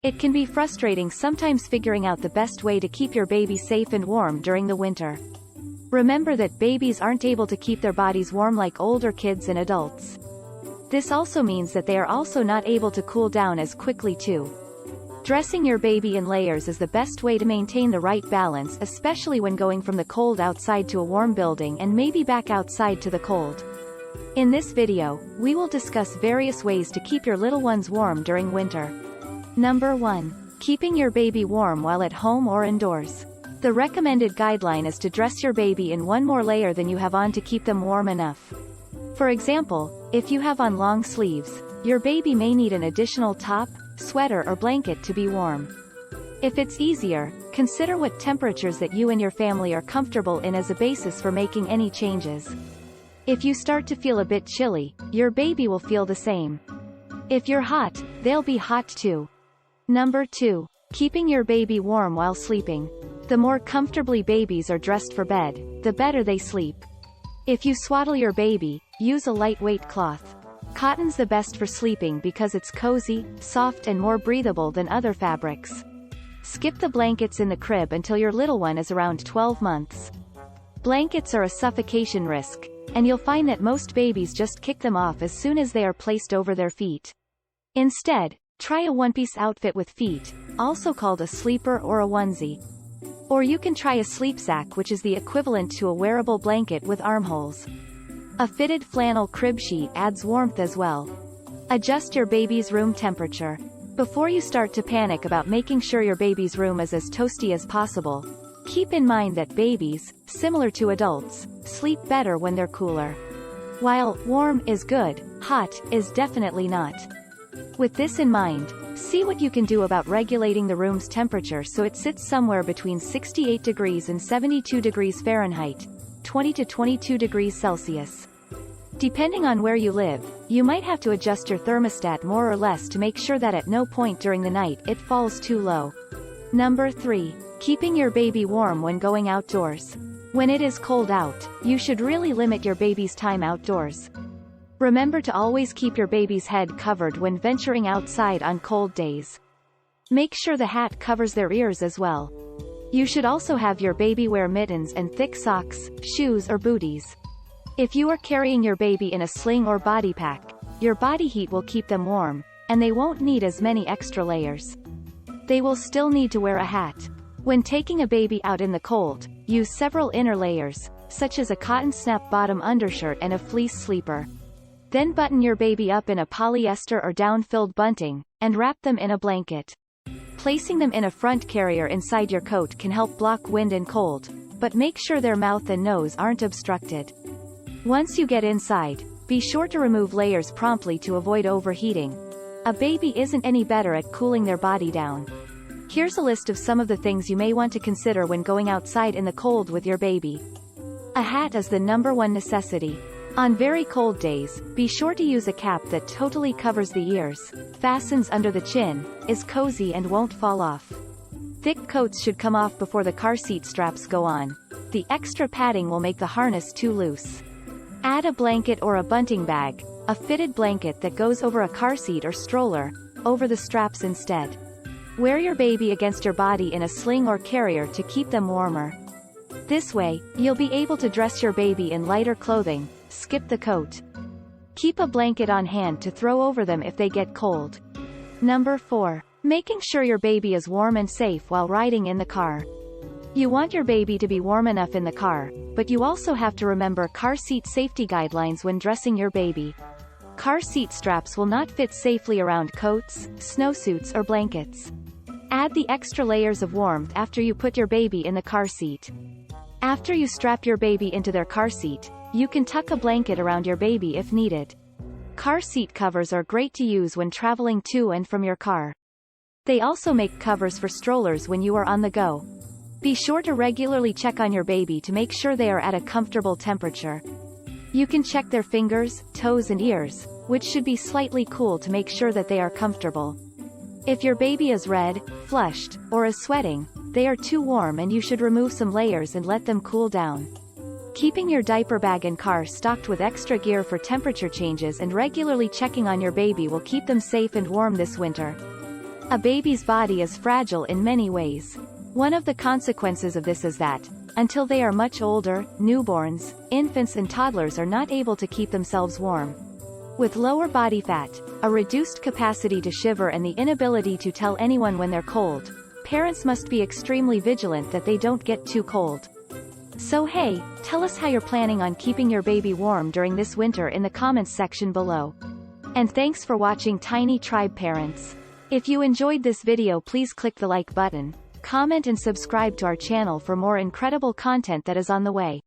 It can be frustrating sometimes figuring out the best way to keep your baby safe and warm during the winter. Remember that babies aren't able to keep their bodies warm like older kids and adults. This also means that they are also not able to cool down as quickly too. Dressing your baby in layers is the best way to maintain the right balance, especially when going from the cold outside to a warm building and maybe back outside to the cold. In this video, we will discuss various ways to keep your little ones warm during winter. Number 1. Keeping your baby warm while at home or indoors. The recommended guideline is to dress your baby in one more layer than you have on to keep them warm enough. For example, if you have on long sleeves, your baby may need an additional top, sweater or blanket to be warm. If it's easier, consider what temperatures that you and your family are comfortable in as a basis for making any changes. If you start to feel a bit chilly, your baby will feel the same. If you're hot, they'll be hot too. Number 2. Keeping your baby warm while sleeping. The more comfortably babies are dressed for bed, the better they sleep. If you swaddle your baby, use a lightweight cloth. Cotton's the best for sleeping because it's cozy, soft and more breathable than other fabrics. Skip the blankets in the crib until your little one is around 12 months. Blankets are a suffocation risk, and you'll find that most babies just kick them off as soon as they are placed over their feet. Instead, try a one-piece outfit with feet, also called a sleeper or a onesie. Or you can try a sleep sack, which is the equivalent to a wearable blanket with armholes. A fitted flannel crib sheet adds warmth as well. Adjust your baby's room temperature. Before you start to panic about making sure your baby's room is as toasty as possible, keep in mind that babies, similar to adults, sleep better when they're cooler. While warm is good, hot is definitely not. With this in mind, see what you can do about regulating the room's temperature so it sits somewhere between 68 degrees and 72 degrees Fahrenheit, 20 to 22 degrees Celsius. Depending on where you live, you might have to adjust your thermostat more or less to make sure that at no point during the night it falls too low. Number 3. Keeping your baby warm when going outdoors. When it is cold out, you should really limit your baby's time outdoors. Remember to always keep your baby's head covered when venturing outside on cold days. Make sure the hat covers their ears as well. You should also have your baby wear mittens and thick socks, shoes or booties. If you are carrying your baby in a sling or body pack, your body heat will keep them warm, and they won't need as many extra layers. They will still need to wear a hat. When taking a baby out in the cold, use several inner layers, such as a cotton snap bottom undershirt and a fleece sleeper. Then button your baby up in a polyester or down-filled bunting, and wrap them in a blanket. Placing them in a front carrier inside your coat can help block wind and cold, but make sure their mouth and nose aren't obstructed. Once you get inside, be sure to remove layers promptly to avoid overheating. A baby isn't any better at cooling their body down. Here's a list of some of the things you may want to consider when going outside in the cold with your baby. A hat is the number one necessity. On very cold days, be sure to use a cap that totally covers the ears, fastens under the chin, is cozy and won't fall off. Thick coats should come off before the car seat straps go on. The extra padding will make the harness too loose. Add a blanket or a bunting bag, a fitted blanket that goes over a car seat or stroller, over the straps instead. Wear your baby against your body in a sling or carrier to keep them warmer. This way, you'll be able to dress your baby in lighter clothing. Skip the coat. Keep a blanket on hand to throw over them if they get cold. Number 4. Making sure your baby is warm and safe while riding in the car. You want your baby to be warm enough in the car, but you also have to remember car seat safety guidelines when dressing your baby. Car seat straps will not fit safely around coats, snowsuits or blankets. Add the extra layers of warmth after you put your baby in the car seat. After you strap your baby into their car seat, you can tuck a blanket around your baby if needed. Car seat covers are great to use when traveling to and from your car. They also make covers for strollers when you are on the go. Be sure to regularly check on your baby to make sure they are at a comfortable temperature. You can check their fingers, toes and ears, which should be slightly cool to make sure that they are comfortable. If your baby is red, flushed, or is sweating, they are too warm and you should remove some layers and let them cool down. Keeping your diaper bag and car stocked with extra gear for temperature changes and regularly checking on your baby will keep them safe and warm this winter. A baby's body is fragile in many ways. One of the consequences of this is that, until they are much older, newborns, infants and toddlers are not able to keep themselves warm. With lower body fat, a reduced capacity to shiver and the inability to tell anyone when they're cold, parents must be extremely vigilant that they don't get too cold. So hey, tell us how you're planning on keeping your baby warm during this winter in the comments section below. And thanks for watching Tiny Tribe Parents. If you enjoyed this video, please click the like button, comment and subscribe to our channel for more incredible content that is on the way.